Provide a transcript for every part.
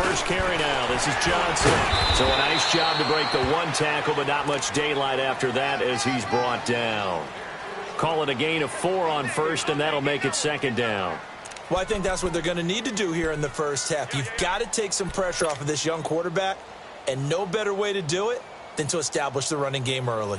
first carry now. This is Johnson. So a nice job to break the one tackle, but not much daylight after that as he's brought down. Call it a gain of 4 on first, and that'll make it second down. Well, I think that's what they're going to need to do here in the first half. You've got to take some pressure off of this young quarterback, and no better way to do it than to establish the running game early.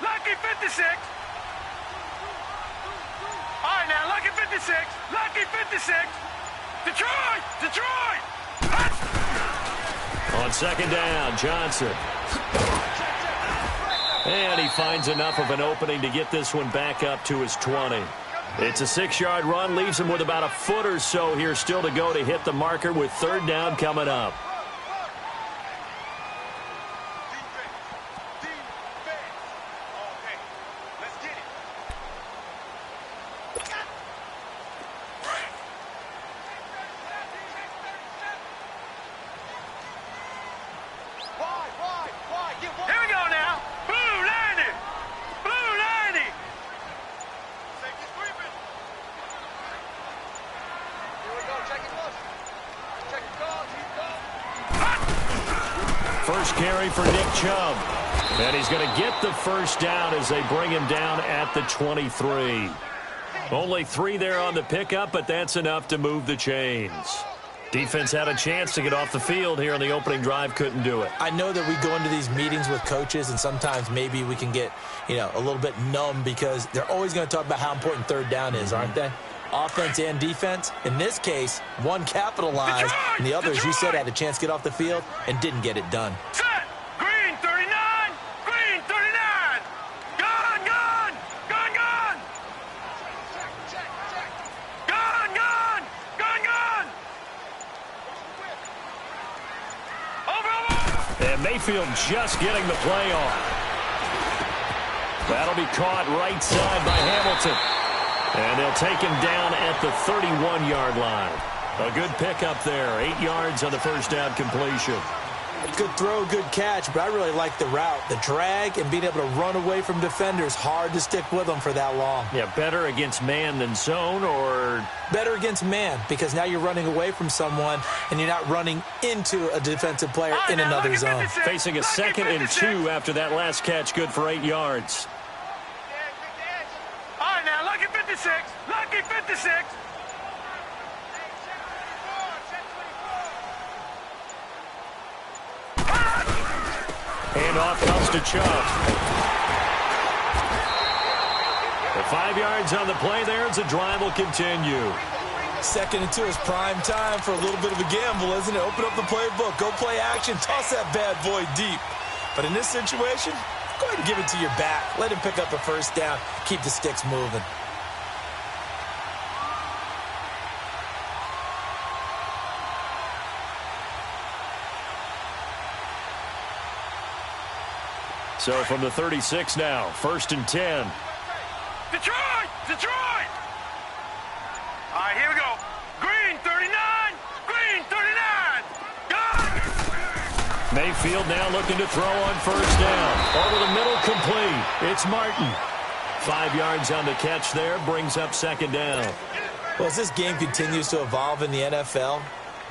Lucky 56. All right, now, lucky 56. Lucky 56. Detroit! Detroit! On second down, Johnson. And he finds enough of an opening to get this one back up to his 20. It's a 6-yard run, leaves him with about a foot or so here still to go to hit the marker with third down coming up. First carry for Nick Chubb. And he's going to get the first down as they bring him down at the 23. Only 3 there on the pickup, but that's enough to move the chains. Defense had a chance to get off the field here on the opening drive, couldn't do it. I know that we go into these meetings with coaches, and sometimes maybe we can get, a little bit numb because they're always going to talk about how important third down is, aren't they? Offense and defense. In this case, one capitalized, and the other, as you said, had a chance to get off the field and didn't get it done. Set! Green 39! Green 39! Gone! Gone! Gone! Gone! Gone! Gone! Gone! Gone! Over! And Mayfield just getting the play on. That'll be caught right side by Hamilton. And they'll take him down at the 31-yard line. A good pickup there. 8 yards on the first down completion. Good throw, good catch, but I really like the route. The drag and being able to run away from defenders, hard to stick with them for that long. Yeah, better against man than zone, or? Better against man, because now you're running away from someone and you're not running into a defensive player in another zone. Facing a 2nd and 2 after that last catch, good for 8 yards. All right, now, lucky 56. Lucky 56. Handoff comes to Chubb. The 5 yards on the play there as the drive will continue. 2nd and 2 is prime time for a little bit of a gamble, isn't it? Open up the playbook, go play action, toss that bad boy deep. But in this situation, go ahead and give it to your back. Let him pick up a first down. Keep the sticks moving. So from the 36 now, 1st and 10. Detroit! Detroit! All right, here we go. Green 39! Green 39! Go! Mayfield now looking to throw on first down. Over the middle, complete. It's Martin. 5 yards on the catch there, brings up second down. Well, as this game continues to evolve in the NFL,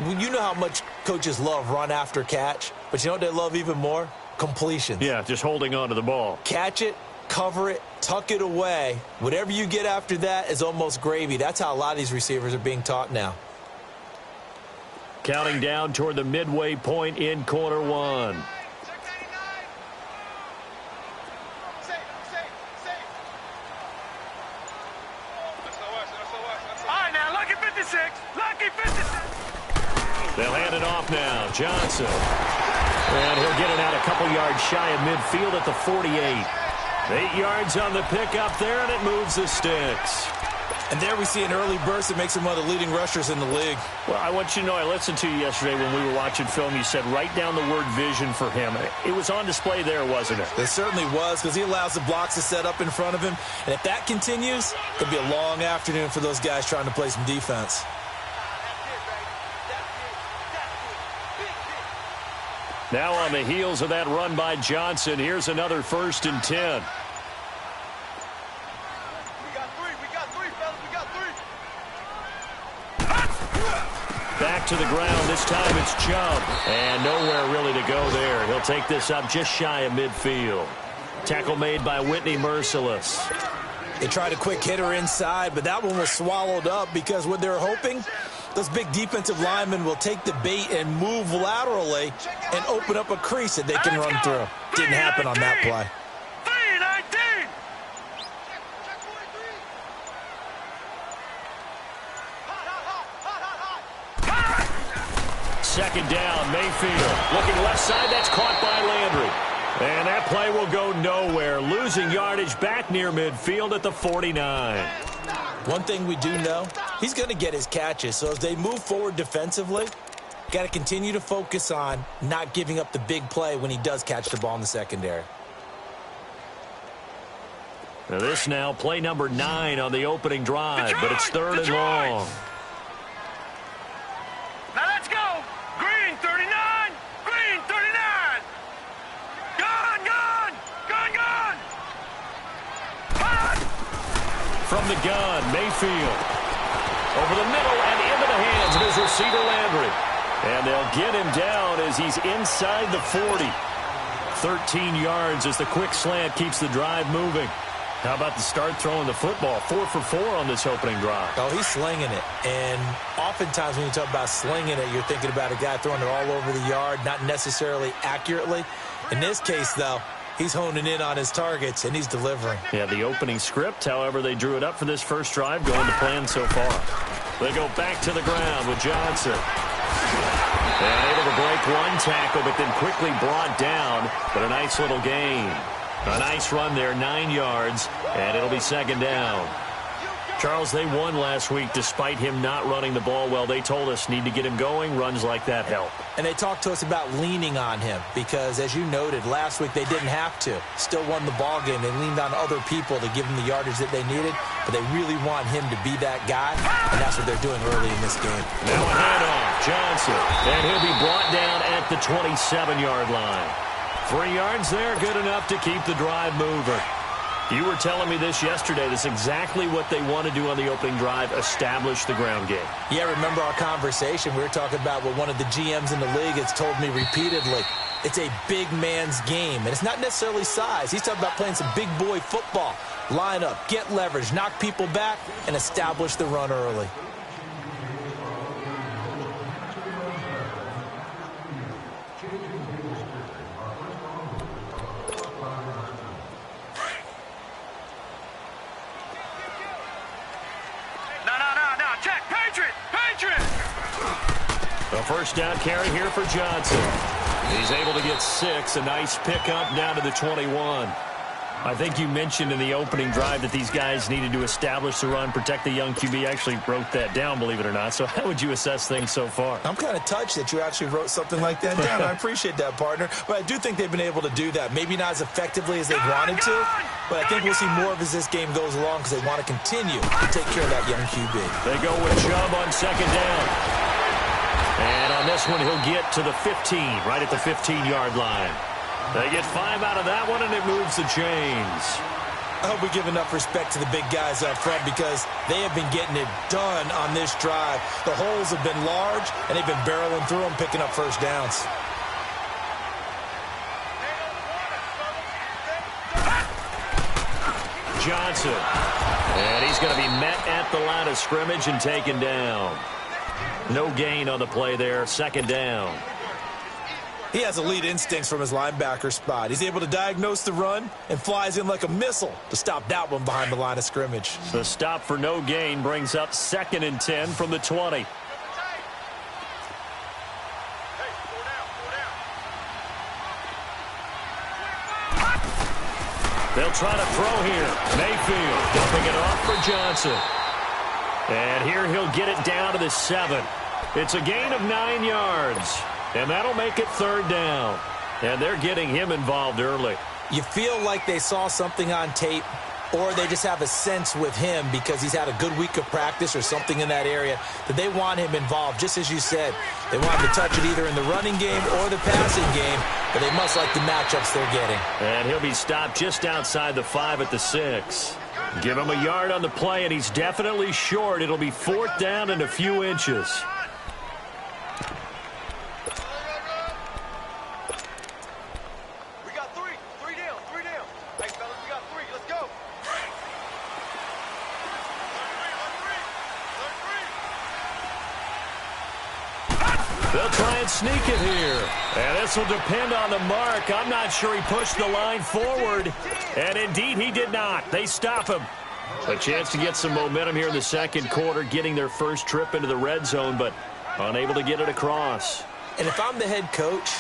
you know how much coaches love run after catch, but you know what they love even more? Completions. Yeah, just holding on to the ball. Catch it, cover it, tuck it away. Whatever you get after that is almost gravy. That's how a lot of these receivers are being taught now. Counting down toward the midway point in quarter 1. All right, now, lucky 56. Lucky 56. They'll hand it off now. Johnson. And he'll get it out a couple yards shy of midfield at the 48. 8 yards on the pickup there, and it moves the sticks. And there we see an early burst that makes him one of the leading rushers in the league. Well, I want you to know, I listened to you yesterday when we were watching film. You said write down the word vision for him. It was on display there, wasn't it? It certainly was, because he allows the blocks to set up in front of him. And if that continues, it could be a long afternoon for those guys trying to play some defense. Now on the heels of that run by Johnson, here's another 1st and 10. Back to the ground. This time it's Chubb. And nowhere really to go there. He'll take this up just shy of midfield. Tackle made by Whitney Merciless. They tried a quick hitter inside, but that one was swallowed up because what they're hoping, those big defensive linemen will take the bait and move laterally and open up a crease that they can run through. Didn't happen on that play. 3-19. Second down, Mayfield. Looking left side, that's caught by Landry. And that play will go nowhere. Losing yardage back near midfield at the 49. One thing we do know, he's going to get his catches. So as they move forward defensively, got to continue to focus on not giving up the big play when he does catch the ball in the secondary. Now this now play number 9 on the opening drive, but it's 3rd and long. Now let's go. Green 39. Green 39. Gone, gone. Gone, gone. From the gun, Mayfield. Over the middle and into the hands of his receiver, Landry. And they'll get him down as he's inside the 40. 13 yards as the quick slant keeps the drive moving. How about the start throwing the football? 4 for 4 on this opening drive. Oh, he's slinging it. And oftentimes when you talk about slinging it, you're thinking about a guy throwing it all over the yard, not necessarily accurately. In this case, though, he's honing in on his targets, and he's delivering. Yeah, the opening script, however, they drew it up for this first drive, going to plan so far. They go back to the ground with Johnson. And able to break one tackle, but then quickly brought down. But a nice little gain. A nice run there, 9 yards, and it'll be second down. Charles, they won last week despite him not running the ball well. They told us need to get him going. Runs like that help. And they talked to us about leaning on him because, as you noted, last week they didn't have to. Still won the ball game. They leaned on other people to give them the yardage that they needed, but they really want him to be that guy, and that's what they're doing early in this game. Now a handoff, Johnson, and he'll be brought down at the 27-yard line. 3 yards there, good enough to keep the drive moving. You were telling me this yesterday. That's exactly what they want to do on the opening drive, establish the ground game. Yeah, remember our conversation? We were talking about what one of the GMs in the league has told me repeatedly. It's a big man's game, and it's not necessarily size. He's talking about playing some big boy football. Line up, get leverage, knock people back, and establish the run early. A first down carry here for Johnson. He's able to get 6. A nice pickup down to the 21. I think you mentioned in the opening drive that these guys needed to establish the run, protect the young QB. Actually wrote that down, believe it or not. So how would you assess things so far? I'm kind of touched that you actually wrote something like that down. I appreciate that, partner. But I do think they've been able to do that. Maybe not as effectively as they wanted to, but I think we'll see more of as this game goes along because they want to continue to take care of that young QB. They go with Chubb on second down. And on this one, he'll get to the 15, right at the 15-yard line. They get 5 out of that one, and it moves the chains. I hope we give enough respect to the big guys up front because they have been getting it done on this drive. The holes have been large, and they've been barreling through them, picking up first downs. Johnson. And he's going to be met at the line of scrimmage and taken down. No gain on the play there, second down. He has elite instincts from his linebacker spot. He's able to diagnose the run and flies in like a missile to stop that one behind the line of scrimmage. The stop for no gain brings up 2nd and 10 from the 20. They'll try to throw here. Mayfield dumping it off for Johnson. And here he'll get it down to the 7. It's a gain of 9 yards. And that'll make it 3rd down. And they're getting him involved early. You feel like they saw something on tape or they just have a sense with him because he's had a good week of practice or something in that area that they want him involved. Just as you said, they want him to touch it either in the running game or the passing game, but they must like the matchups they're getting. And he'll be stopped just outside the 5 at the 6. Give him a yard on the play, and he's definitely short. It'll be 4th down and a few inches. We got three. Three down. Hey, fellas, we got 3. Let's go. They'll try and sneak it here. And this will depend on the mark. I'm not sure he pushed the line forward. And indeed, he did not. They stop him. A chance to get some momentum here in the second quarter, getting their first trip into the red zone, but unable to get it across. And if I'm the head coach,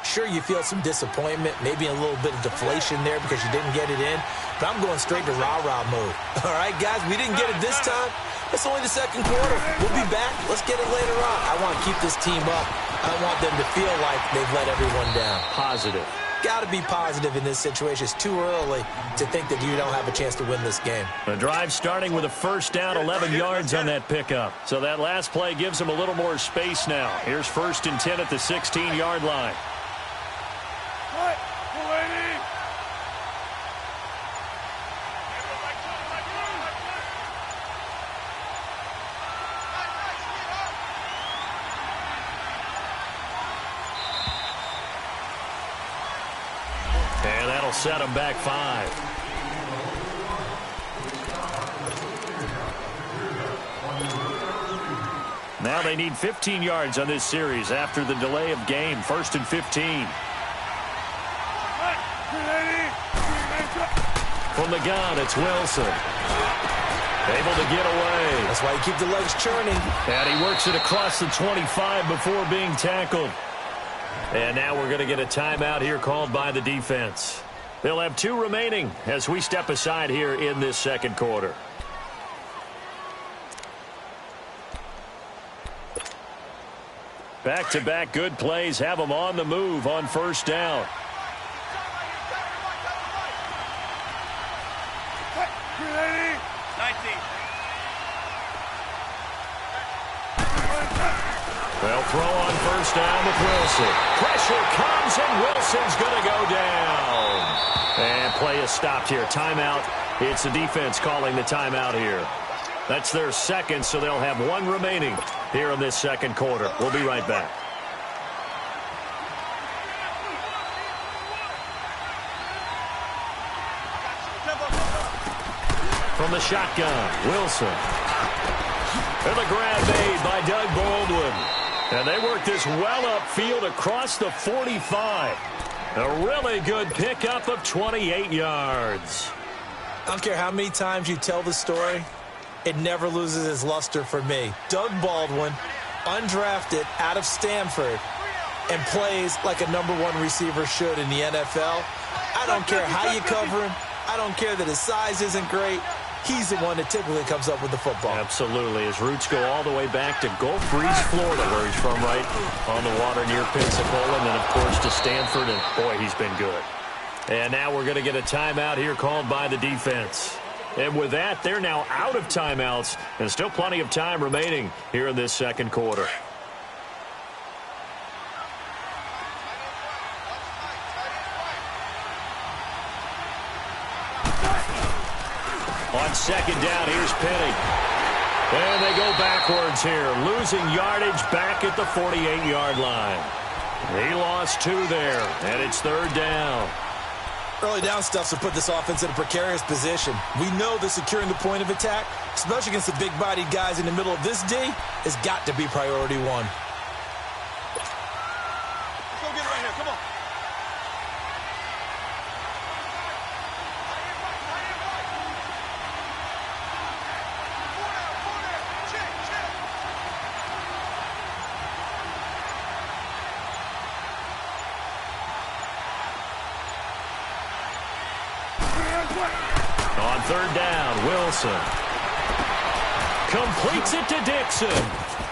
sure, you feel some disappointment, maybe a little bit of deflation there because you didn't get it in, but I'm going straight to rah-rah mode. All right, guys, we didn't get it this time. It's only the second quarter. We'll be back. Let's get it later on. I want to keep this team up. I don't want them to feel like they've let everyone down. Positive. Got to be positive in this situation. It's too early to think that you don't have a chance to win this game. The drive starting with a first down, 11 yards on that pickup. So that last play gives them a little more space now. Here's 1st and 10 at the 16-yard line. And that'll set them back 5. Now they need 15 yards on this series after the delay of game. 1st and 15. From the gun, it's Wilson. Able to get away. That's why you keep the legs churning. And he works it across the 25 before being tackled. And now we're going to get a timeout here called by the defense. They'll have 2 remaining as we step aside here in this second quarter. Back-to-back good plays have them on the move on first down. They'll throw on first down with Wilson. Pressure comes, and Wilson's going to go down. And play is stopped here. Timeout. It's the defense calling the timeout here. That's their second, so they'll have 1 remaining here in this second quarter. We'll be right back. From the shotgun, Wilson. And the grab made by Doug Baldwin. And they work this well upfield across the 45. A really good pickup of 28 yards. I don't care how many times you tell the story, it never loses its luster for me. Doug Baldwin, undrafted out of Stanford, and plays like a #1 receiver should in the NFL. I don't care how you cover him. I don't care that his size isn't great. He's the one that typically comes up with the football. Absolutely. His roots go all the way back to Gulf Breeze, Florida, where he's from, right on the water near Pensacola, and then, of course, to Stanford, and, boy, he's been good. And now we're going to get a timeout here called by the defense. And with that, they're now out of timeouts, and still plenty of time remaining here in this second quarter. On second down, here's Penny. And they go backwards here, losing yardage back at the 48-yard line. He lost 2 there, and it's 3rd down. Early down stuff to put this offense in a precarious position. We know that securing the point of attack, especially against the big-bodied guys in the middle of this D, has got to be priority 1. Let's go get it right here. Come on. On 3rd down, Wilson completes it to Dixon.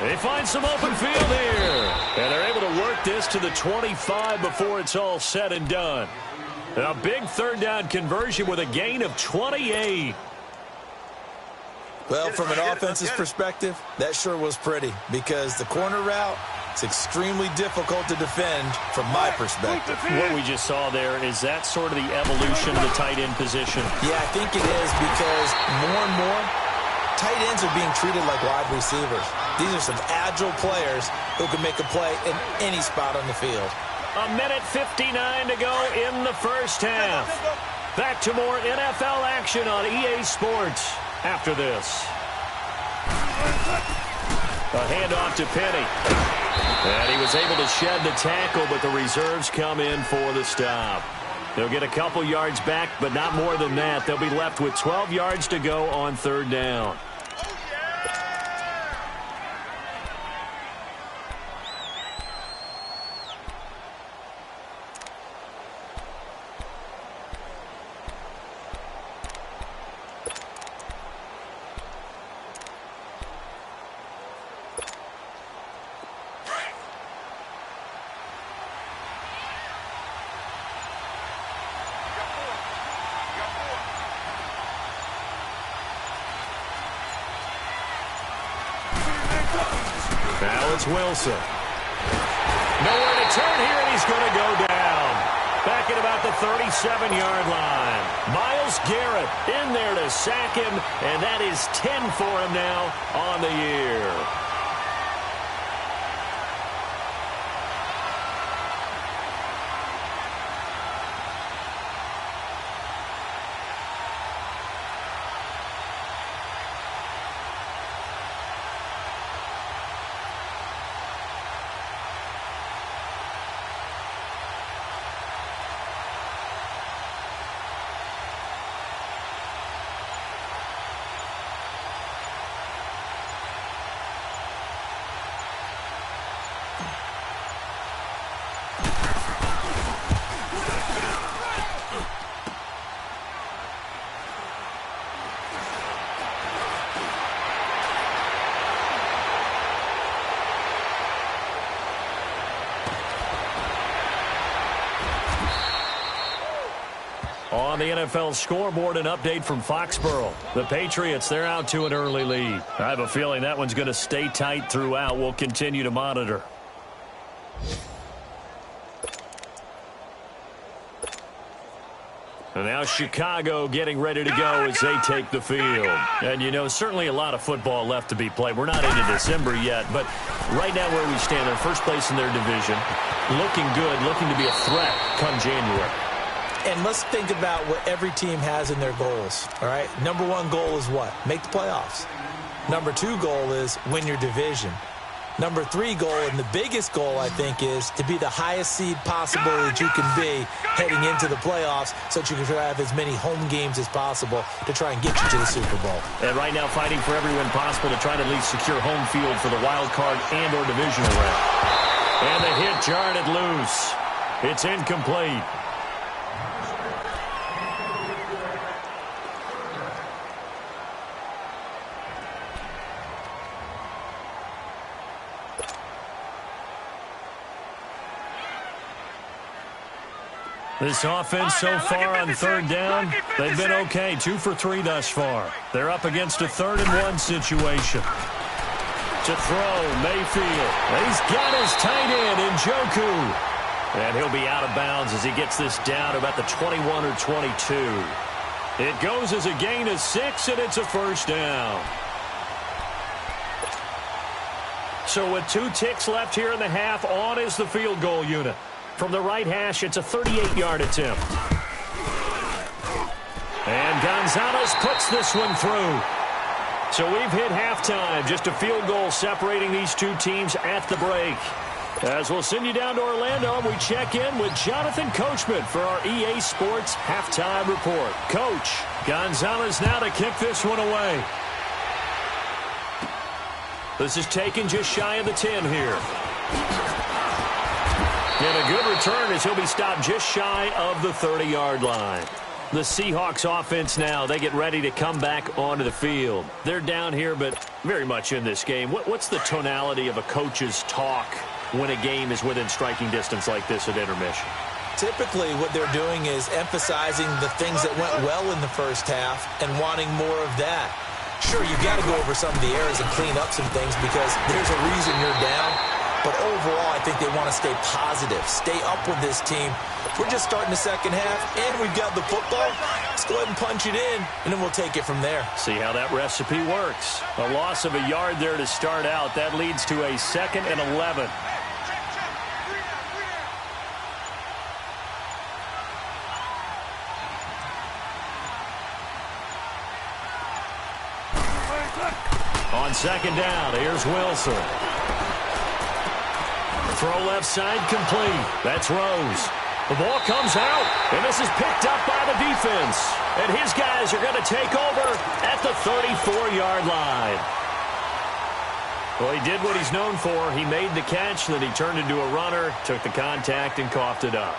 They find some open field here. And they're able to work this to the 25 before it's all said and done. A big third down conversion with a gain of 28. Well, from an offense's perspective, that sure was pretty because the corner route is extremely difficult to defend from my perspective. What we just saw there, is that sort of the evolution of the tight end position? Yeah, I think it is because more and more, tight ends are being treated like wide receivers. These are some agile players who can make a play in any spot on the field. A minute 59 to go in the first half. Back to more NFL action on EA Sports after this. A handoff to Penny. And he was able to shed the tackle, but the reserves come in for the stop. They'll get a couple yards back, but not more than that. They'll be left with 12 yards to go on third down. Now it's Wilson. Nowhere to turn here, and he's going to go down. Back at about the 37-yard line. Myles Garrett in there to sack him, and that is 10 for him now on the year. On the NFL scoreboard, an update from Foxborough. The Patriots, they're out to an early lead. I have a feeling that one's going to stay tight throughout. We'll continue to monitor. And now Chicago getting ready to go as they take the field. And, you know, certainly a lot of football left to be played. We're not into December yet, but right now where we stand, they're first place in their division. Looking good, looking to be a threat come January. And let's think about what every team has in their goals, all right? Number one goal is what? Make the playoffs. Number two goal is win your division. Number three goal, and the biggest goal, I think, is to be the highest seed possible that you can be heading into the playoffs so that you can have as many home games as possible to try and get you to the Super Bowl. And right now fighting for every win possible to try to at least secure home field for the wild card and or divisional round. And the hit jarred it loose. It's incomplete. This offense so far on third down, they've been okay. 2 for 3 thus far. They're up against a 3rd-and-1 situation. To throw, Mayfield. He's got his tight end, Njoku. And he'll be out of bounds as he gets this down to about the 21 or 22. It goes as a gain of 6, and it's a first down. So with 2 ticks left here in the half, on is the field goal unit. From the right hash, it's a 38-yard attempt. And Gonzalez puts this one through. So we've hit halftime. Just a field goal separating these two teams at the break. As we'll send you down to Orlando, we check in with Jonathan Coachman for our EA Sports Halftime Report. Coach, Gonzalez now to kick this one away. This is taken just shy of the 10 here. And a good return as he'll be stopped just shy of the 30-yard line. The Seahawks offense now, they get ready to come back onto the field. They're down here, but very much in this game. What's the tonality of a coach's talk when a game is within striking distance like this at intermission? typically what they're doing is emphasizing the things that went well in the first half and wanting more of that. Sure, you've got to go over some of the errors and clean up some things because there's a reason you're down. But overall, I think they want to stay positive, stay up with this team. We're just starting the second half, and we've got the football. Let's go ahead and punch it in, and then we'll take it from there. See how that recipe works. A loss of a yard there to start out. That leads to a 2nd and 11. On 2nd down, here's Wilson. Throw left side complete. That's Rose. The ball comes out, and this is picked up by the defense. And his guys are going to take over at the 34-yard line. Well, he did what he's known for. He made the catch, then he turned into a runner, took the contact, and coughed it up.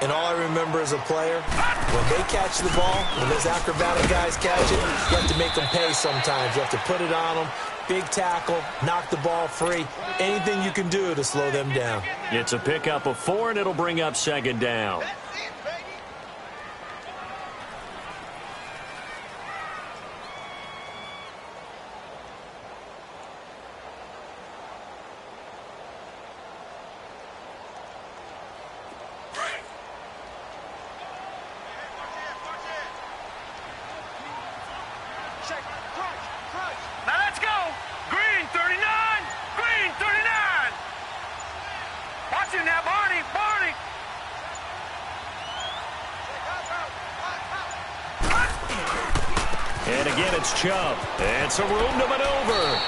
And all I remember as a player, when they catch the ball, when those acrobatic guys catch it, you have to make them pay sometimes. You have to put it on them, big tackle, knock the ball free, anything you can do to slow them down. It's a pickup of 4, and it'll bring up 2nd down. Now let's go. Green 39. Green 39. Watch him now, Barney. Barney. And again, it's Chubb. And some room to maneuver.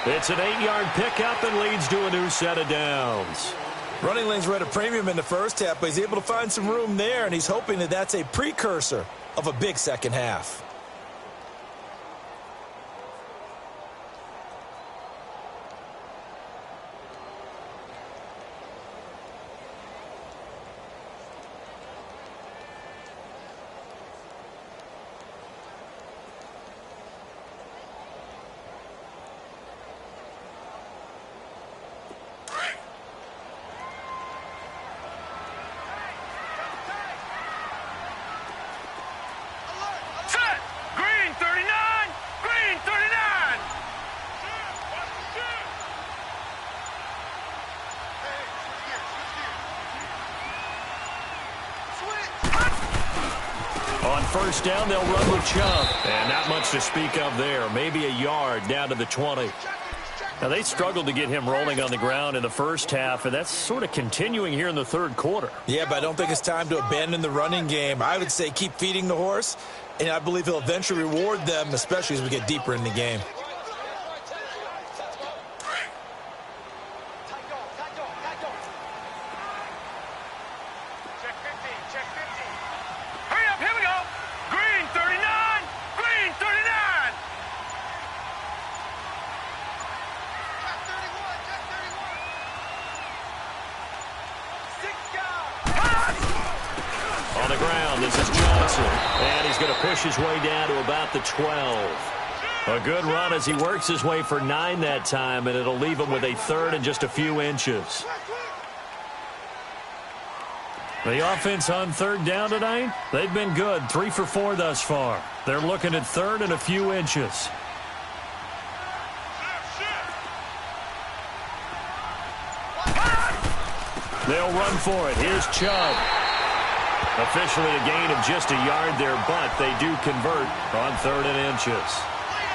It's an 8-yard pickup and leads to a new set of downs. Running lanes were at a premium in the first half, but he's able to find some room there, and he's hoping that that's a precursor of a big second half. Set. Green 39. Green 39. On 1st down, they'll run with Chubb. And not much to speak of there. Maybe a yard down to the 20. Now, they struggled to get him rolling on the ground in the first half, and that's sort of continuing here in the third quarter. Yeah, but I don't think it's time to abandon the running game. I would say keep feeding the horse, and I believe he'll eventually reward them, especially as we get deeper in the game. Check 15. Check 15. Hurry up. Here we go. Green 39. Green 39. Check 31. Check 31. 6 guys. On the ground, this is Johnson. And he's going to push his way down to about the 12. A good run as he works his way for 9 that time, and it'll leave him with a 3rd and just a few inches. The offense on 3rd down tonight, they've been good. 3 for 4 thus far. They're looking at 3rd and a few inches. They'll run for it. Here's Chubb. Officially a gain of just a yard there, but they do convert on 3rd and inches.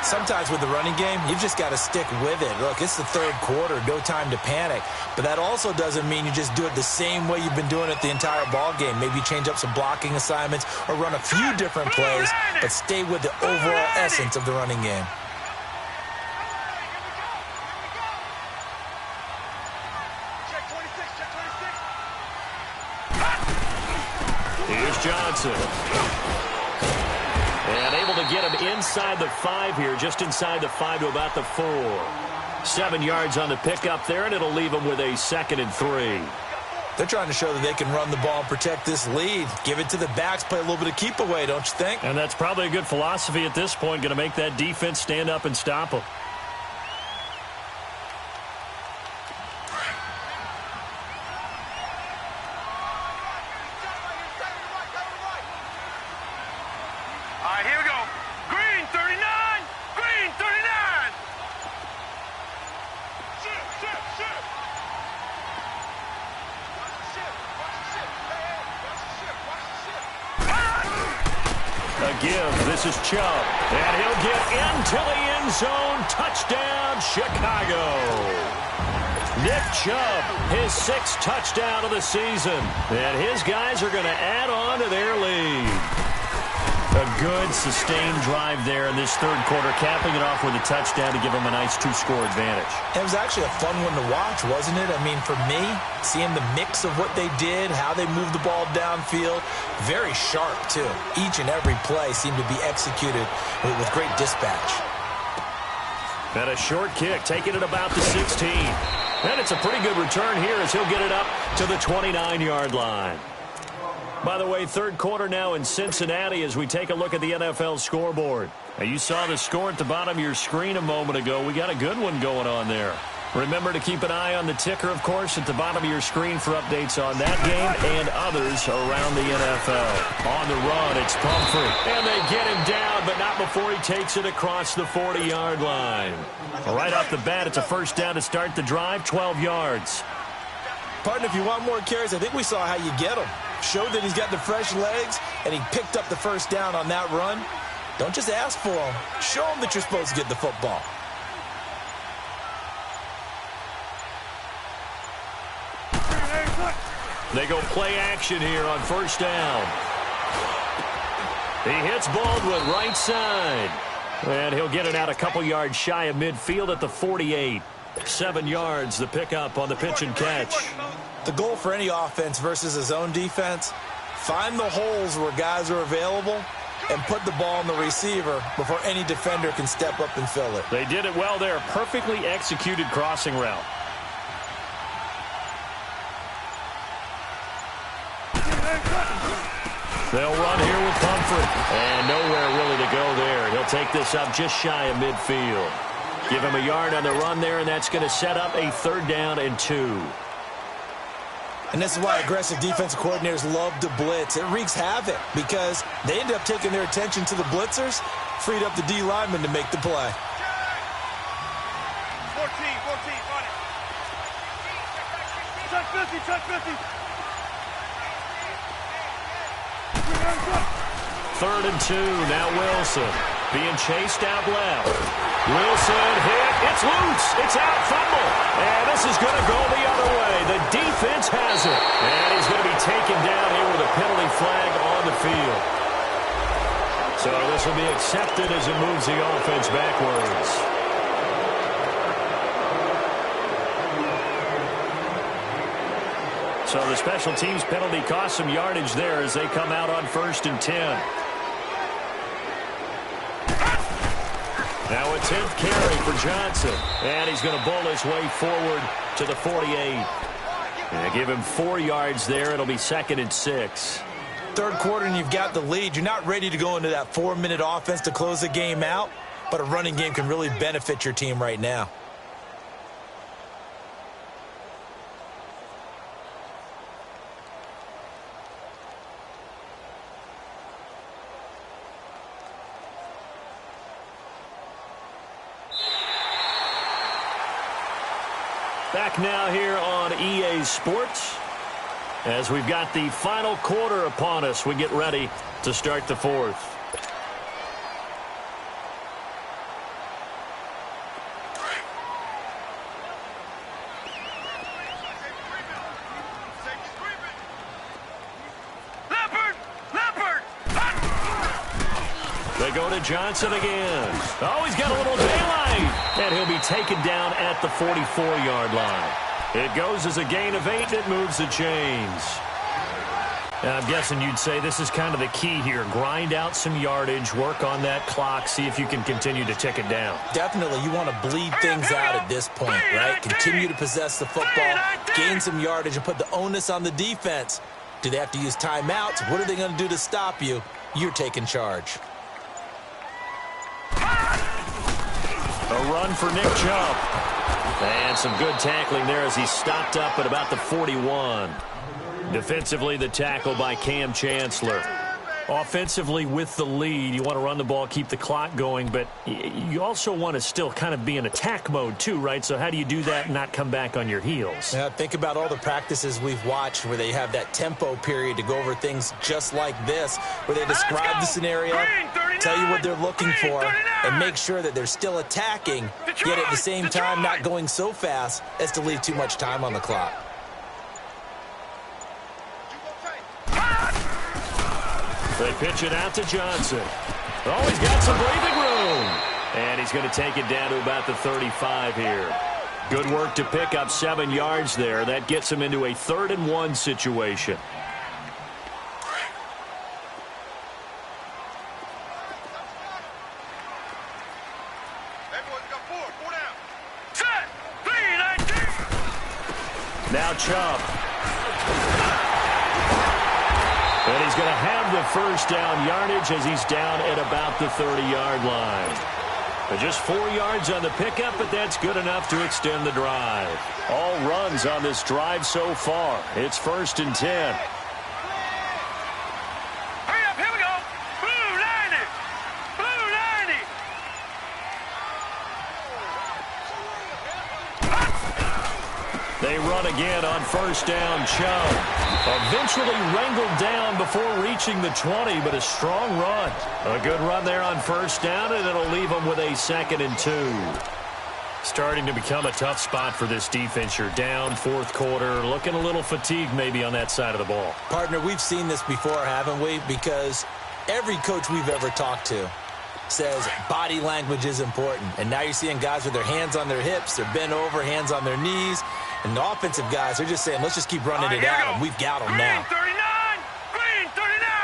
Sometimes with the running game, you've just got to stick with it. Look, it's the third quarter, no time to panic. But that also doesn't mean you just do it the same way you've been doing it the entire ball game. Maybe change up some blocking assignments or run a few different plays, but stay with the overall essence of the running game. Check 26. Check 26. Here's Johnson. And able to get him inside the 5 here, just inside the 5 to about the 4. 7 yards on the pickup there, and it'll leave him with a 2nd and 3. They're trying to show that they can run the ball and protect this lead. Give it to the backs, play a little bit of keep away, don't you think? And that's probably a good philosophy at this point, going to make that defense stand up and stop them. give. This is Chubb. And he'll get into the end zone. Touchdown, Chicago. Nick Chubb, his 6th touchdown of the season. And his guys are going to add on to their lead. A good, sustained drive there in this third quarter, capping it off with a touchdown to give them a nice 2-score advantage. It was actually a fun one to watch, wasn't it? I mean, for me, seeing the mix of what they did, how they moved the ball downfield, very sharp, too. Each and every play seemed to be executed with great dispatch. And a short kick, taking it about the 16. And it's a pretty good return here as he'll get it up to the 29-yard line. By the way, third quarter now in Cincinnati as we take a look at the NFL scoreboard. Now, you saw the score at the bottom of your screen a moment ago. We got a good one going on there. Remember to keep an eye on the ticker, of course, at the bottom of your screen for updates on that game and others around the NFL. On the run, it's Pumphrey. And they get him down, but not before he takes it across the 40-yard line. Right off the bat, it's a first down to start the drive, 12 yards. Partner, if you want more carries, I think we saw how you get them. Showed that he's got the fresh legs, and he picked up the first down on that run. Don't just ask for them. Show them that you're supposed to get the football. They go play action here on first down. He hits Baldwin right side. And he'll get it out a couple yards shy of midfield at the 48. 7 yards, the pickup on the pitch and catch. The goal for any offense versus his own defense, find the holes where guys are available and put the ball on the receiver before any defender can step up and fill it. They did it well there. Perfectly executed crossing route. They'll run here with Pumphrey. And nowhere really to go there. He'll take this up just shy of midfield. Give him a yard on the run there, and that's going to set up a 3rd down and 2. And this is why aggressive defensive coordinators love to blitz. It wreaks havoc because they end up taking their attention to the blitzers, freed up the D lineman to make the play. 14, run it. Touch 50. 3rd and 2, now Wilson. Being chased out left. Wilson hit. It's loose. It's out. Fumble. And this is going to go the other way. The defense has it. And he's going to be taken down here with a penalty flag on the field. So this will be accepted as it moves the offense backwards. So the special teams penalty cost some yardage there as they come out on 1st and 10. Now a 10th carry for Johnson. And he's going to bowl his way forward to the 48. And give him 4 yards there. It'll be 2nd and 6. Third quarter and you've got the lead. You're not ready to go into that 4-minute offense to close the game out. But a running game can really benefit your team right now. Back now here on EA Sports. As we've got the final quarter upon us, we get ready to start the 4th. They go to Johnson again. Oh, he's got a little daylight. And he'll be taken down at the 44-yard line. It goes as a gain of 8. It moves the chains. And I'm guessing you'd say this is kind of the key here. Grind out some yardage, work on that clock, see if you can continue to tick it down. Definitely, you want to bleed things out at this point, right? Continue to possess the football, gain some yardage, and put the onus on the defense. Do they have to use timeouts? What are they going to do to stop you? You're taking charge. A run for Nick Chubb. And some good tackling there as he stopped up at about the 41. Defensively, the tackle by Cam Chancellor. Offensively with the lead, you want to run the ball, keep the clock going, but you also want to still kind of be in attack mode too, right? So how do you do that and not come back on your heels? Yeah, think about all the practices we've watched where they have that tempo period to go over things just like this, where they describe the scenario, tell you what they're looking for, and make sure that they're still attacking, yet at the same time not going so fast as to leave too much time on the clock. They pitch it out to Johnson. Oh, he's got some breathing room. And he's going to take it down to about the 35 here. Good work to pick up 7 yards there. That gets him into a 3rd and 1 situation. Now Chubb. And he's going to have the first down yardage as he's down at about the 30-yard line. Just 4 yards on the pickup, but that's good enough to extend the drive. All runs on this drive so far. It's 1st and 10. Hurry up, here we go. Blue 90. Blue 90. They run again on 1st down. Chubb eventually wrangled down before reaching the 20, but a strong run. A good run there on 1st down, and it'll leave them with a 2nd and 2. Starting to become a tough spot for this defense. You're down 4th quarter, looking a little fatigued maybe on that side of the ball. Partner, we've seen this before, haven't we? Because every coach we've ever talked to says body language is important. And now you're seeing guys with their hands on their hips, they're bent over, hands on their knees. And the offensive guys are just saying, let's just keep running it at them. We've got them now. Green 39. Green 39.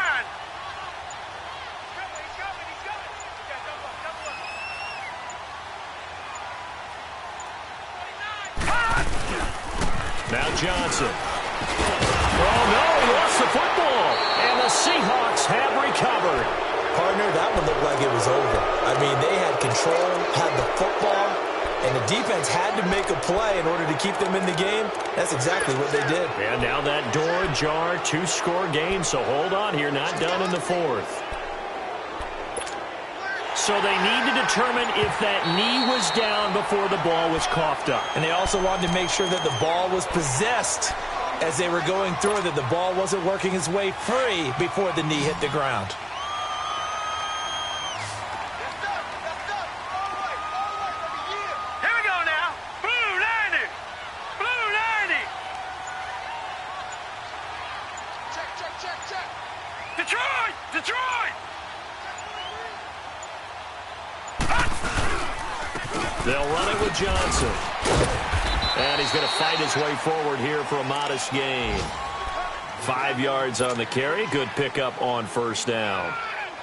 Now Johnson. Oh, no, he lost the football. And the Seahawks have recovered. Partner, that one looked like it was over. I mean, they had control, had the football, and the defense had to make a play in order to keep them in the game. That's exactly what they did. And now that door ajar, 2-score game, so hold on here, not done in the 4th. So they need to determine if that knee was down before the ball was coughed up. And they also wanted to make sure that the ball was possessed as they were going through, that the ball wasn't working its way free before the knee hit the ground. They'll run it with Johnson. And he's going to fight his way forward here for a modest gain. 5 yards on the carry. Good pickup on 1st down.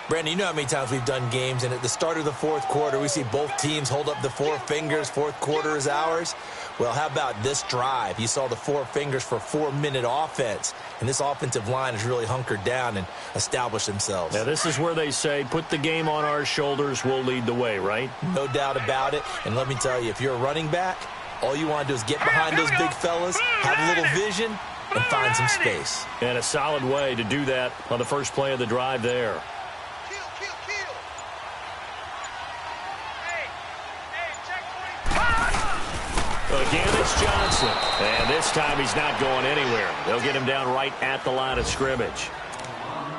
Brandon, you know how many times we've done games, and at the start of the 4th quarter, we see both teams hold up the 4 fingers. 4th quarter is ours. Well, how about this drive? You saw the 4 fingers for 4-minute offense, and this offensive line has really hunkered down and established themselves. Now, this is where they say, put the game on our shoulders, we'll lead the way, right? No doubt about it. And let me tell you, if you're a running back, all you want to do is get behind those big fellas, have a little vision, and find some space. And a solid way to do that on the first play of the drive there. Again, it's Johnson. And this time he's not going anywhere. They'll get him down right at the line of scrimmage.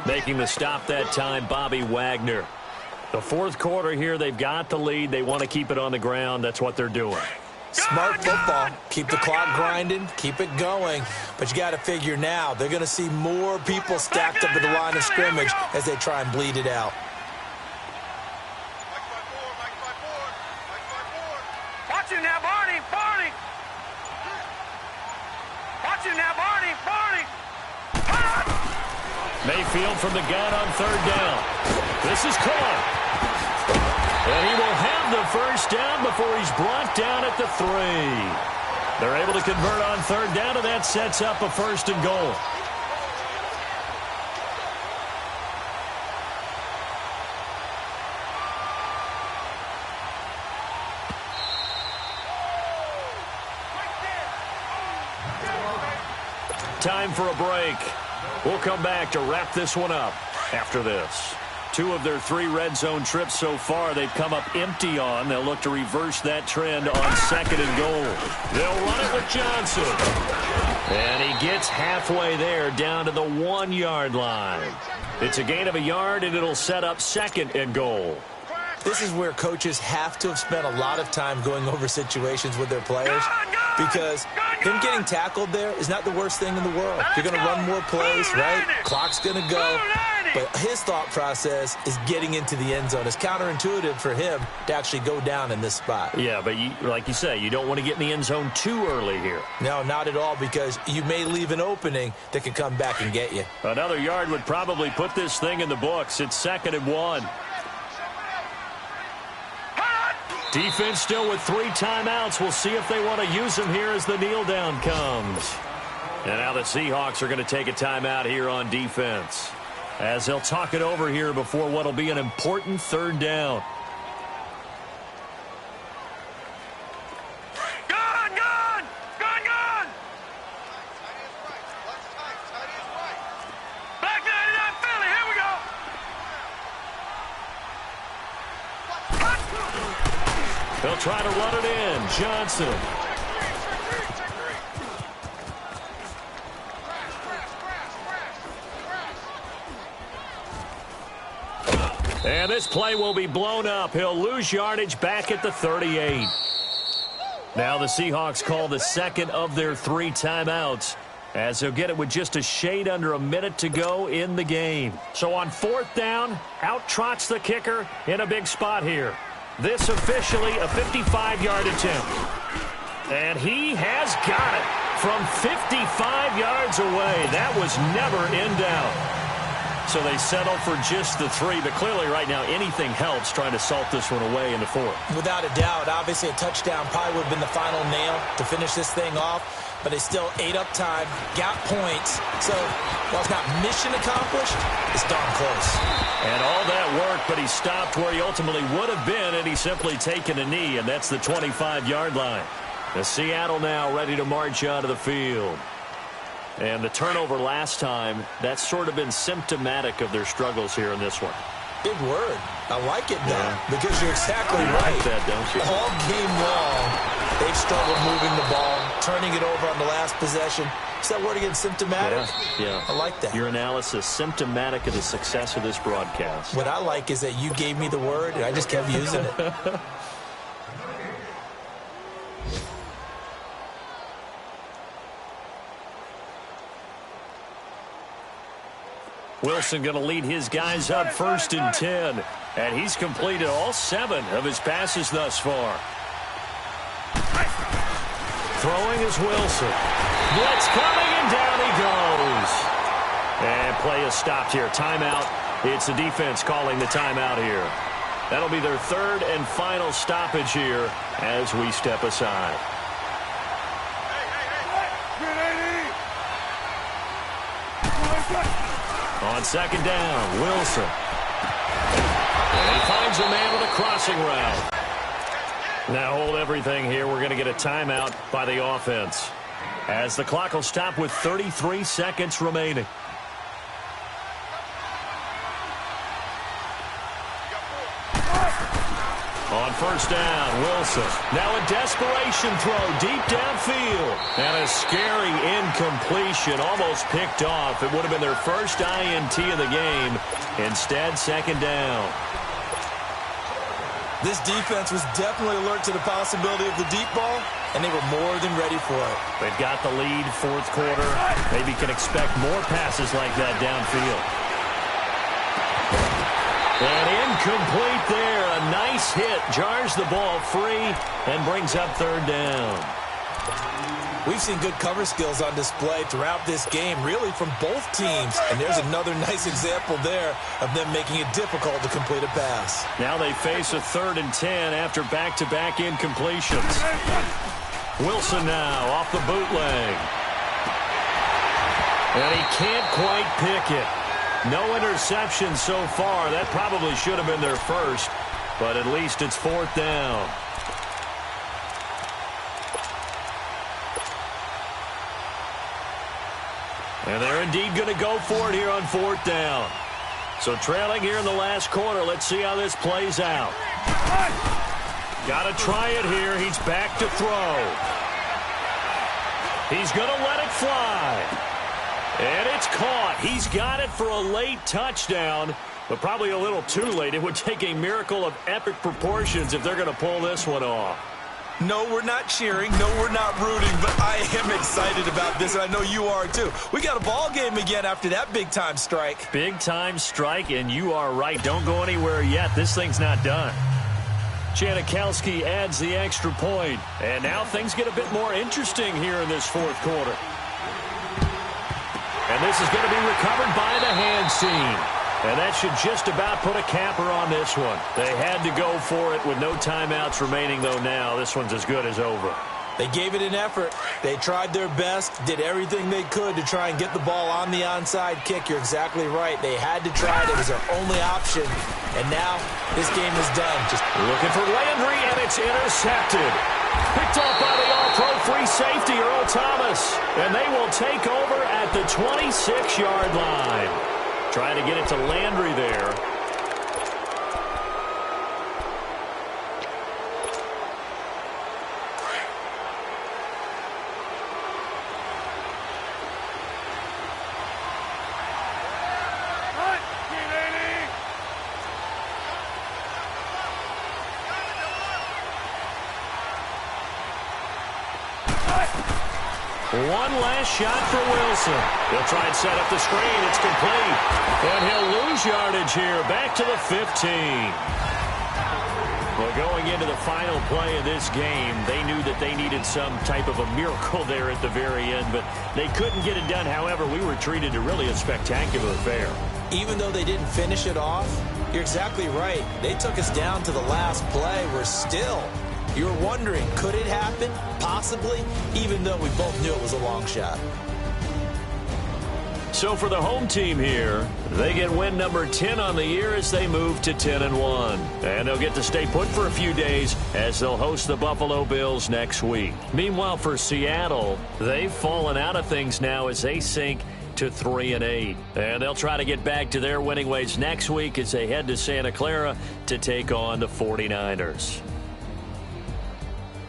Making the stop that time, Bobby Wagner. The 4th quarter here, they've got the lead. They want to keep it on the ground. That's what they're doing. Smart football. Keep the clock grinding. Keep it going. But you got to figure now, they're going to see more people stacked up at the line of scrimmage as they try and bleed it out. Watch him now, Barney. Barney. Watch him now, Barney. Barney. Mayfield from the gun on 3rd down. This is caught. And he will have the first down before he's brought down at the 3. They're able to convert on 3rd down, and that sets up a 1st and goal. Time for a break. We'll come back to wrap this one up. after this. 2 of their 3 red zone trips so far they've come up empty on. They'll look to reverse that trend on 2nd and goal. They'll run it with Johnson. And he gets halfway there down to the 1-yard line. It's a gain of a yard, and it'll set up 2nd and goal. This is where coaches have to have spent a lot of time going over situations with their players, because him getting tackled there is not the worst thing in the world. You're going to run more plays, right? Clock's going to go. But his thought process is getting into the end zone. It's counterintuitive for him to actually go down in this spot. Yeah, but like you say, you don't want to get in the end zone too early here. No, not at all, because you may leave an opening that could come back and get you. Another yard would probably put this thing in the books. It's 2nd and 1. Defense still with 3 timeouts. We'll see if they want to use them here as the kneel down comes. And now the Seahawks are going to take a timeout here on defense, as they'll talk it over here before what will be an important 3rd down. They'll try to run it in. Johnson. And this play will be blown up. He'll lose yardage back at the 38. Now the Seahawks call the 2nd of their 3 timeouts, as they'll get it with just a shade under a minute to go in the game. So on 4th down, out trots the kicker in a big spot here. This officially a 55-yard attempt. And he has got it from 55 yards away. That was never in doubt. So they settle for just the 3, but clearly right now anything helps trying to salt this one away in the 4th. Without a doubt, obviously a touchdown probably would have been the final nail to finish this thing off, but they still ate up time, got points. So while it's not mission accomplished, it's darn close. And all that work, but he stopped where he ultimately would have been, and he's simply taken a knee, and that's the 25-yard line. The Seattle now ready to march out of the field. And the turnover last time, that's sort of been symptomatic of their struggles here in this one. Big word. I like it, though, because you're exactly you right. Like that, don't you? All game long, they've struggled moving the ball, turning it over on the last possession. Is that word again, symptomatic? Yeah. I like that. Your analysis, symptomatic of the success of this broadcast. What I like is that you gave me the word, and I just kept using it. Wilson going to lead his guys up 1st and 10. And he's completed all 7 of his passes thus far. Throwing is Wilson. Blitz coming, and down he goes. And play is stopped here. Timeout. It's the defense calling the timeout here. That'll be their 3rd and final stoppage here as we step aside. On 2nd down, Wilson. And he finds a man with a crossing route. Now hold everything here. We're going to get a timeout by the offense, as the clock will stop with 33 seconds remaining. On 1st down, Wilson. Now a desperation throw deep downfield. And a scary incompletion, almost picked off. It would have been their first INT of the game. Instead, 2nd down. This defense was definitely alert to the possibility of the deep ball, and they were more than ready for it. They've got the lead, 4th quarter. Maybe can expect more passes like that downfield. And incomplete there. A nice hit. Jars the ball free and brings up 3rd down. We've seen good cover skills on display throughout this game, really from both teams. And there's another nice example there of them making it difficult to complete a pass. Now they face a 3rd and 10 after back-to-back incompletions. Wilson now off the bootleg. And he can't quite pick it. No interception so far. That probably should have been their first, but at least it's 4th down. And they're indeed going to go for it here on 4th down. So trailing here in the last quarter. Let's see how this plays out. Got to try it here. He's back to throw. He's going to let it fly. And it's caught. He's got it for a late touchdown, but probably a little too late. It would take a miracle of epic proportions if they're going to pull this one off. No, we're not cheering. No, we're not rooting, but I am excited about this, and I know you are too. We got a ball game again after that big-time strike. Big-time strike, and you are right. Don't go anywhere yet. This thing's not done. Janikowski adds the extra point, and now things get a bit more interesting here in this fourth quarter. And this is going to be recovered by the hand seam. And that should just about put a capper on this one. They had to go for it with no timeouts remaining, though now. This one's as good as over. They gave it an effort. They tried their best, did everything they could to try and get the ball on the onside kick. You're exactly right. They had to try it. It was their only option. And now this game is done. Just looking for Landry, and it's intercepted. Picked off by the all-pro free safety, Earl Thomas. And they will take over at the 26-yard line. Trying to get it to Landry there. One last shot for Wilson. He'll try and set up the screen. It's complete. And he'll lose yardage here. Back to the 15. Well, going into the final play of this game, they knew that they needed some type of a miracle there at the very end, but they couldn't get it done. However, we were treated to really a spectacular affair. Even though they didn't finish it off, you're exactly right. They took us down to the last play. We're still... You're wondering, could it happen? Possibly, even though we both knew it was a long shot. So for the home team here, they get win number 10 on the year as they move to 10-1. And they'll get to stay put for a few days as they'll host the Buffalo Bills next week. Meanwhile, for Seattle, they've fallen out of things now as they sink to 3-8. And they'll try to get back to their winning ways next week as they head to Santa Clara to take on the 49ers.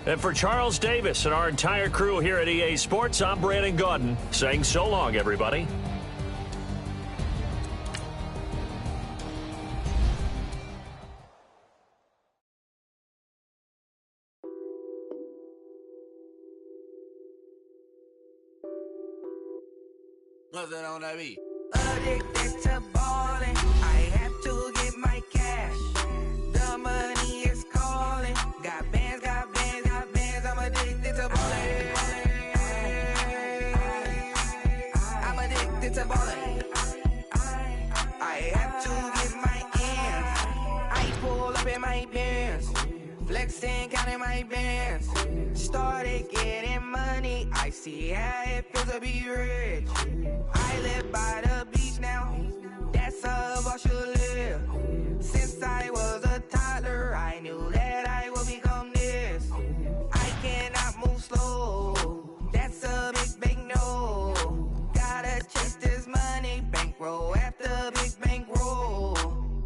And for Charles Davis and our entire crew here at EA Sports, I'm Brandon Gaudin saying so long, everybody. What's that on that beat? Addicted to ballin', I have to get my cash. The money is calling. Got bands, got bands, got bands. I'm addicted to ballin'. I'm addicted to ballin'. I have to get my ends. I pull up in my bands, flexing, counting my bands. Started getting money. I see how it feels to be rich. I live by the beach now. That's how I should live. Since I was a toddler, I knew that I would become this. I cannot move slow. That's a big, big no. Gotta chase this money. Bankroll after big bankroll.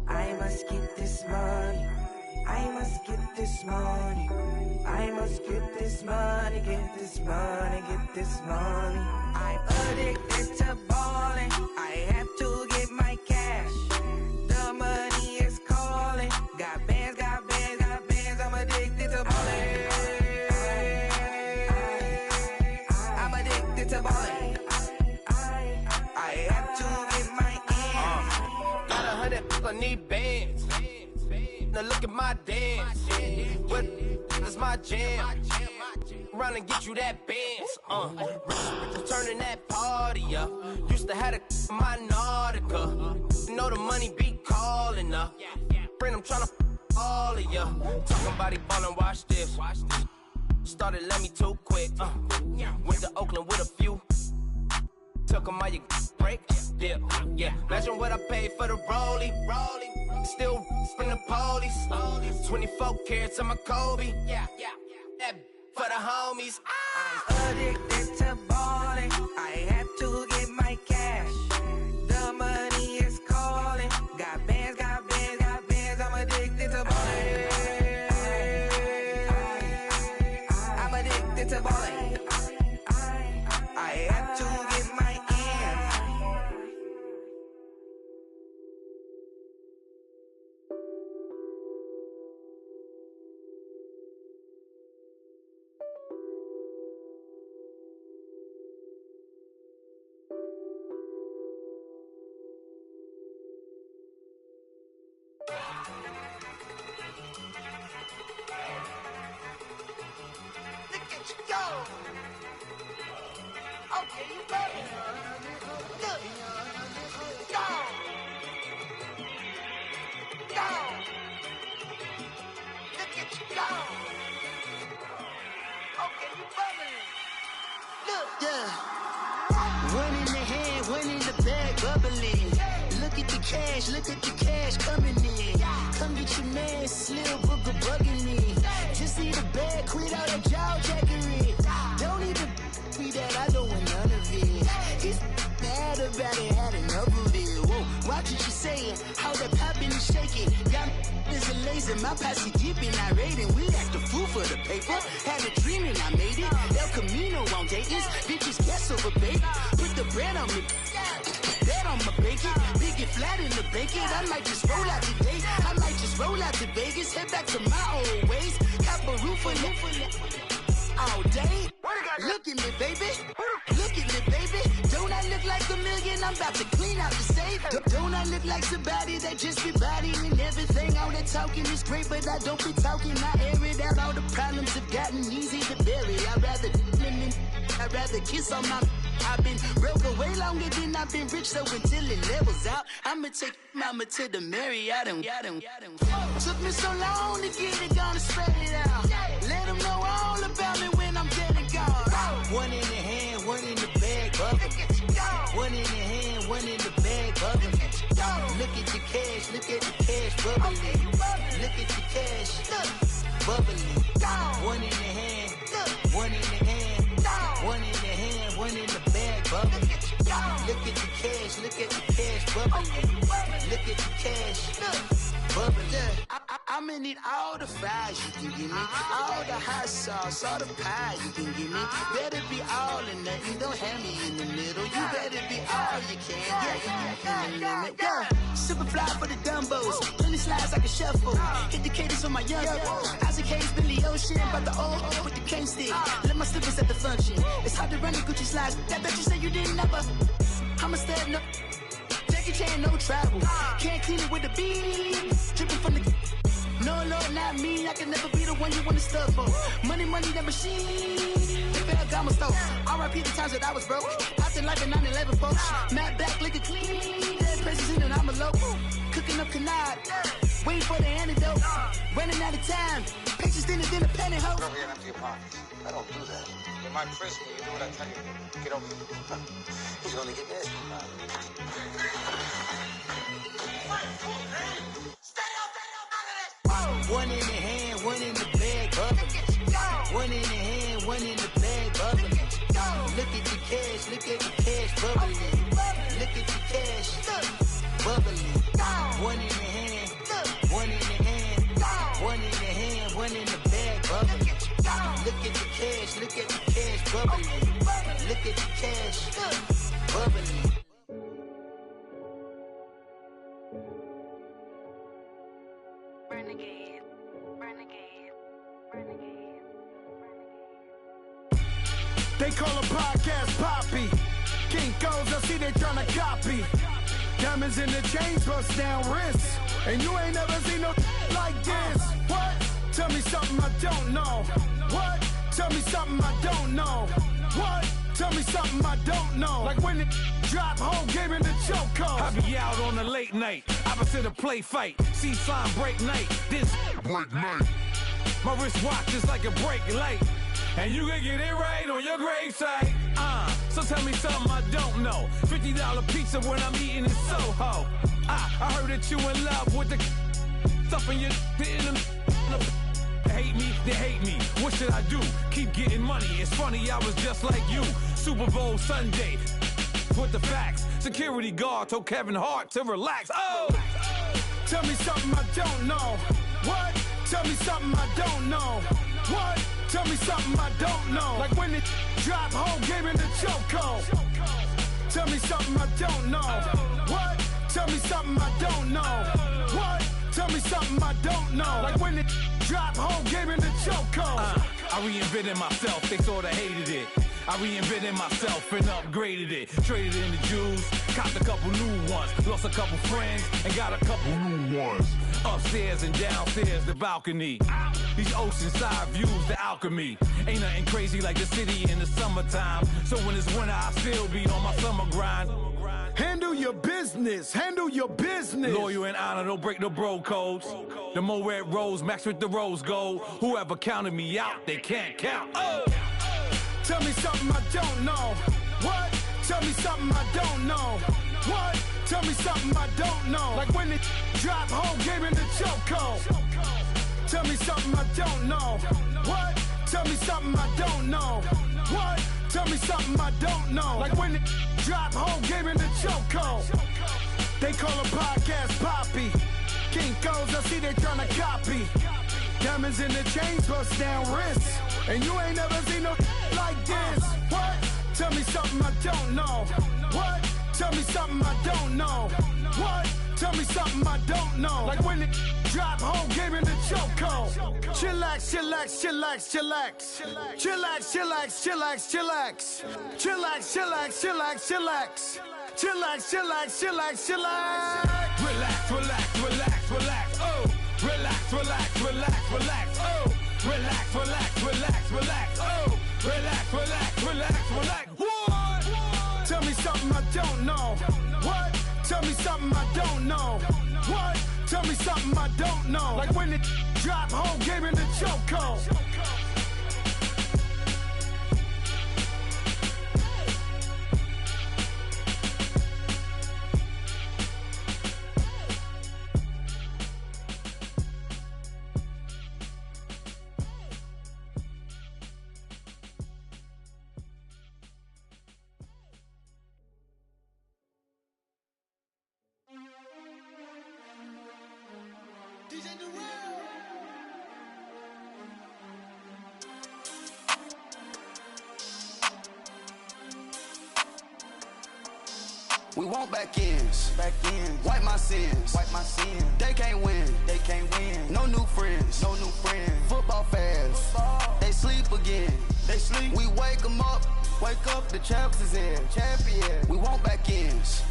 I must get this money. I must get this money. I must get this money, get this money, get this money. I'm addicted to ballin'. I have to get my cash. The money is calling. Got bands, got bands, got bands. I'm addicted to ballin'. I'm addicted to ballin'. I have to get my ends. Got 100, I need bands. Now look at my dance. What is my jam? Run and get you that bands. Turning that party up. Used to have a my Nautica. You know the money be calling up. Friend, I'm tryna all of ya. Talking about it ballin', watch this. Started let me too quick. Went to Oakland with a few. Took 'em all you break. Yeah. Imagine what I paid for the rollie. Still from the police. 24 carats on my Kobe. Yeah. That for the homies. I'm addicted to ballin'. I have to get my cash. The money is calling. Go. Okay, you ready? Look. Go. Go. Look at you go. Okay, you bubbling. Look. Yeah. One in the hand, one in the bag, bubbling. Look at the cash coming in. Come get your man, Slim Booger bugging me. Just need a bag, quit all that jaw jackery. Don't even be that, I don't want none of it. He's mad about it, had enough of it. Whoa, watch what you saying, how that poppin' and shaking. Y'all is a lazy, my posse deep and I raiding. We act a fool for the paper, had a dream and I made it. El Camino on Dayton's, bitches guess over baby. Put the bread on me. That on my bacon, big and flat in the bacon. I might just roll out today. I might just roll out to Vegas, head back to my old ways. Cop a roof for all day. Look at me, baby. Look at me, baby. Don't I look like a million? I'm about to clean out the safe. Don't I look like somebody that just be bodying everything? All that talking is great, but I don't be talking. I air it out. All the problems have gotten easy to bury. I'd rather kiss on my. I've been broke way longer than I've been rich, so until it levels out, I'ma take mama to the Marriott and took me so long to get it, gonna spread it out. Let them know all about me when I'm dead and gone. One in the hand, one in the bag, bubbling. One in the hand, one in the bag, bubbling. Look at the cash, bubbling. Look at the cash, bubbling. One in the hand, one in the hand, one in the hand, one in the bag, bubbling. Look at the cash, bubbling. Look at the cash, bubbling. I'ma need all the fries you can give me, all the hot sauce, all the pie you can give me. Better be all or nothing, don't have me in the middle. You better be all you can, yeah. Super fly for the dumbos, plenty slides like a shuffle. Hit the cadence on my young Isaac Hayes, Billy Ocean, but the old with the cane stick. Let my slippers at the function. It's hard to run the Gucci slides. That bet you say you didn't never. I'ma step no. Jackie Chan, no travel. Can't clean it with the beat. Dripping from the. No, Lord, not me. I can never be the one you want to stuff for. Money, that machine. Ferragamo store. R.I.P. the times that I was broke. Out in life in 9/11, folks. Matte black, liquor clean. Dead places in and I'm a local. Cooking up canard. Waiting for the antidote. Running out of time. Pictures thinner than a pantyhose. Over here and empty your pockets. I don't do that. You might frisk me. You do what I tell you. Get over here. He's gonna get this. One in the hand, one in the bag, bubbling. One in the hand, one in the bag, bubbling. Look at the cash, bubbling. Look at the cash, bubbling. One in the hand, one in the hand, one in the hand, one in the bag, bubbling. Look at the cash, bubbling. Look at the cash, bubbling. They call a podcast Poppy. Kinkos, I see they tryna copy. Diamonds in the chains, bust down wrists. And you ain't never seen no like this. What? Tell me something I don't know. What? Tell me something I don't know. What? Tell me something I don't know. Like when it drop, whole game in the chokehold. I be out on a late night, opposite a play fight. See slime break night, this break night. My wristwatch is like a brake light. And you can get it right on your gravesite. So tell me something I don't know. $50 pizza when I'm eating in Soho. I heard that you in love with the stuff in your hate me, they hate me. What should I do? Keep getting money. It's funny, I was just like you. Super Bowl Sunday with the facts. Security guard told Kevin Hart to relax. Oh! Tell me something I don't know. What? Tell me something I don't know. What? Tell me something I don't know. Like when it drop, whole game in the chokehold. Tell me something I don't know. What? Tell me something I don't know. What? Tell me something I don't know. Like when it drop, whole game in the chokehold. I reinvented myself, they sorta hated it. I reinvented myself and upgraded it. Traded in the Jews, copped a couple new ones. Lost a couple friends and got a couple new ones. Upstairs and downstairs, the balcony. These oceanside views, the alchemy. Ain't nothing crazy like the city in the summertime. So when it's winter, I still be on my summer grind. Handle your business, handle your business. Loyal and honor, don't break the bro codes. The more red rose, max with the rose gold. Whoever counted me out, they can't count. Oh! Tell me something I don't know. What? Tell me something I don't know. What? Tell me something I don't know. Like when it drop whole game in the chokehold. Tell me something I don't know. What? Tell me something I don't know. What? Tell me something I don't know. Like when it drop whole game in the chokehold. They call a podcast Poppy. Kinkos, I see they tryna copy. Diamonds in the chains, bust down wrists. And you ain't never seen no like this. What? Tell me something I don't know. What? Tell me something I don't know. What? Tell me something I don't know. Like when it drop whole game in the chokehold. Chillax, chillax, chillax, chillax. Chillax, chillax, chillax, chillax. Chillax, chillax, chillax, chillax. Chillax, chillax, chillax, chillax. Relax, relax, relax, relax, oh. Relax, relax, relax, relax, oh. Relax, relax, relax, relax, oh. Relax, relax, relax, relax. What? Tell me something I don't know. What? Tell me something I don't know. What? Tell me something I don't know. Like when it drop whole game in the chokehold. We want back ends, wipe my sins, They can't win, No new friends, Football fans, they sleep again, We wake them up, the champs is in, champion. We want back ends,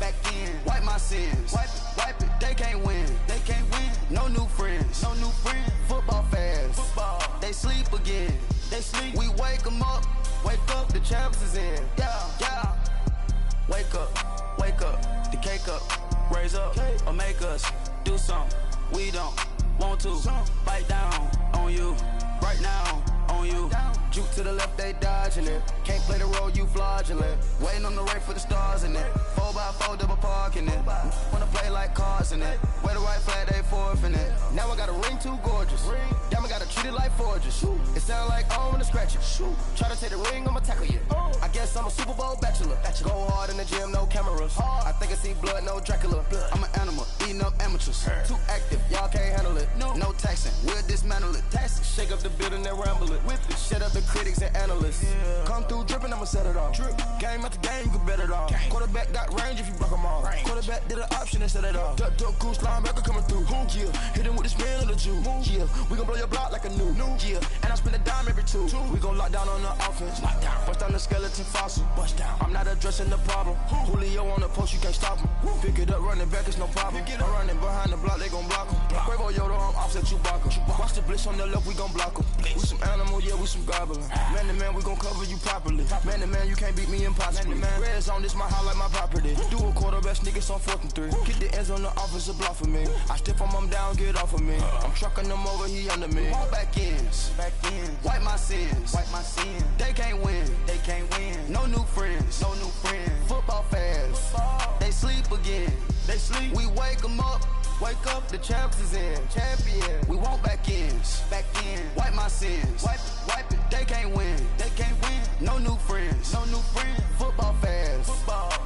wipe my sins, wipe it. They can't win, No new friends, Football fans, they sleep again, We wake them up, the champs is in, yeah. Wake up, the cake up, raise up, or make us do something we don't want to. Bite down on you, right now on you. Juke to the left, they dodging it. Can't play the role, you fraudulent. Waiting on the right for the stars in it. 4x4 double parking it. Wanna play like cars in it. Wear the right flag, they forfeit it. Now I got a ring too gorgeous. Damn, I gotta treat it like forges. It sound like I wanna scratch it. Try to take the ring, I'ma tackle you. I guess I'm a Super Bowl bachelor. Go hard in the gym, no cameras. I think I see blood, no Dracula. I'm an animal, eating up amateurs. Too active, y'all can't handle it. No taxing, we'll dismantle it. Shake up the building and ramble it. Whip it, shut up the critics and analysts. Come through dripping, I'ma set it off. Game after game, you can bet it off. Quarterback got range if you block them off. Quarterback did an option and set it off. Duck goose linebacker coming through. Yeah, hit him with the spin of the Jew. Yeah, we gon' blow your block like a new. Yeah, and I spend a dime every two. We gon' lock down on the offense. Bust down the skeleton fossil. I'm not addressing the problem. Julio on the post, you can't stop him. Pick it up, running back, it's no problem. I'm running behind the block, they gon' block him. Quavo Yoda, I'm offset Chewbacca. Watch the blitz on the left, we gon' block him. We some animal, yeah, we some goblin. Man to man, we gon' cover you properly. Man to man, you can't beat me impossibly. Red zone, this my house like my property. Do a quarterback sneakers on 4th and 3. Kick the ends on the offensive block for me. I stiff him, I'm down, get off of me. I'm trucking them over, he under me. Walk back ends, wipe my sins, They can't win, No new friends, Football fans, they sleep again, We wake them up, the champs is in, champion. We want back ends, wipe my sins, wipe it. They can't win, No new friends, Football fans,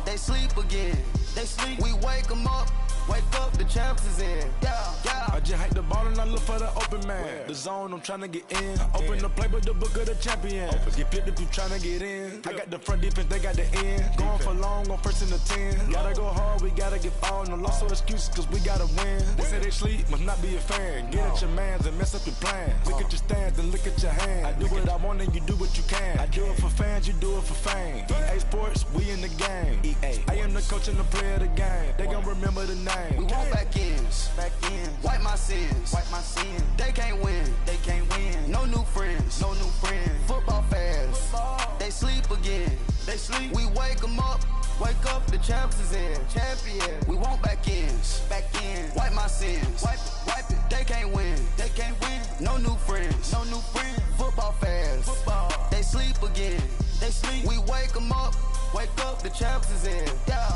they sleep again, We wake them up, the champs is in, yeah. I just hike the ball and I look for the open man. The zone, I'm tryna get in. Open the playbook, the book of the champion. Get flipped if you tryna get in. I got the front defense, they got the end. Going for long, on 1st and the 10. Gotta go hard, we gotta get all. No loss or excuses, cause we gotta win. They say they sleep, must not be a fan. Get at your mans and mess up your plans. Look at your stands and look at your hands. I do what I want and you do what you can. I do it for fans, you do it for fame. EA Sports, we in the game. I am the coach and the player of the game. They gon' remember the name. We want back ends. Wipe my sins. They can't win. No new friends. Football fans. They sleep again. We wake them up. Wake up, the champs is in. Champion. We want back ends. Wipe my sins. Wipe it. They can't win. No new friends. Football fans. They sleep again. We wake them up. Wake up, the champs is in. Yeah.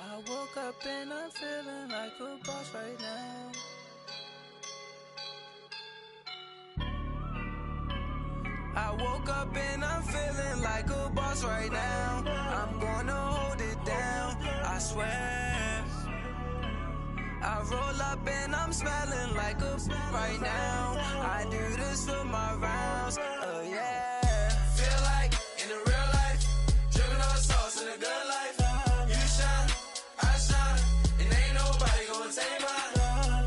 I woke up and I'm feeling like a boss right now. I woke up and I'm feeling like a boss right now. I'm gonna hold it down, I swear. I roll up and I'm smelling like a right now. I do this for my rounds, oh yeah. Feel like in the real life, dripping on sauce in the good life. You shine, I shine, and ain't nobody gonna take mine.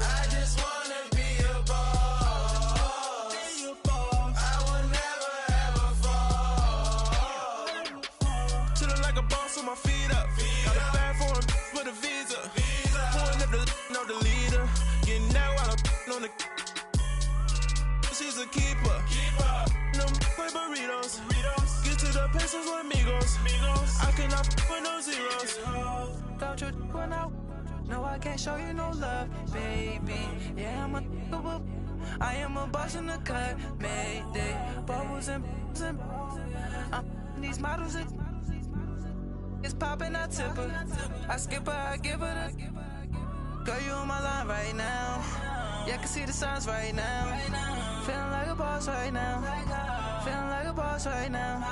I just wanna be a boss. I would never ever fall. Chillin' like a boss with my feet up. Got a bag for him with a visa. Pulling up the leader. Getting that while I'm on the. She's a keeper. No play burritos. Get to the pesos with amigos. I cannot with no zeros. Don't you run out? No, I can't show you no love, baby. Yeah, I am a boss in the cut, Mayday. Bubbles and these models it's popping, I tip her. I skip her, I give her the. Girl, you on my line right now. Yeah, I can see the signs right now. Feeling like a boss right now. Feeling like a boss right now.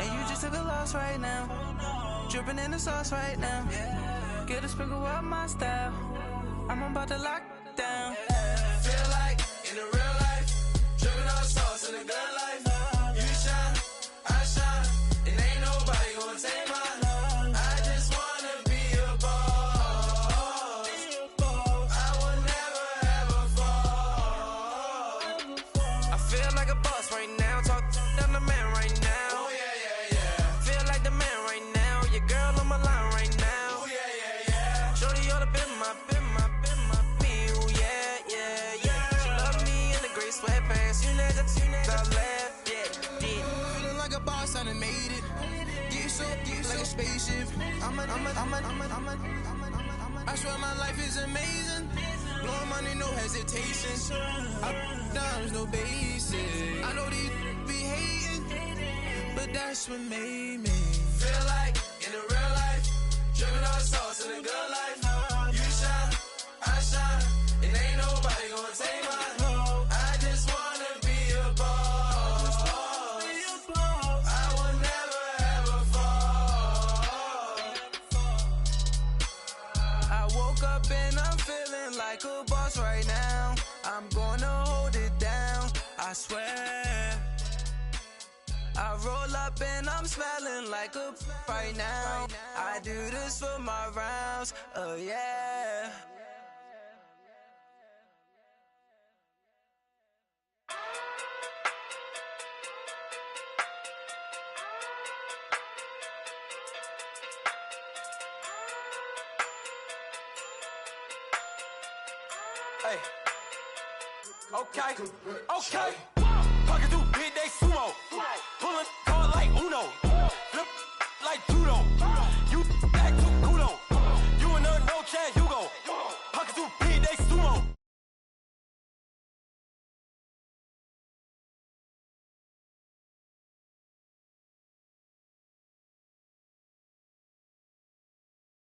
And you just took a loss right now. Dripping in the sauce right now. Get a sprinkle up my style. I'm about to lock down. Feel like in the real life, dripping on sauce in the good life. You shine, I shine, and ain't nobody gonna take mine. I just wanna be a boss. I would never ever fall. I feel like a boss right now. Talk down the man right now. Oh yeah. Feel like the man right now. Your girl on my line right now. Oh yeah. Shorty oughta been my feel, yeah. She love me in the gray sweatpants. You never left, yeah. Feeling like a boss, I done made it. Get so like a spaceship. I swear my life is amazing. Blowing money, no hesitation. Up, downs, no basic. I know these be hating, but that's what made me Feel like in the real life, dripping on sauce in the good life. You shine, I shine, and ain't nobody gonna take mine. I just wanna be a boss. I would never ever fall. I woke up and I'm feeling like a boss right now. I'm gonna hold it down, I swear. I roll up and I'm smelling like a right now. I do this for my rounds, oh yeah. Hey. Okay. Pocket through big day sumo. Pulling card like Uno. Flip like judo.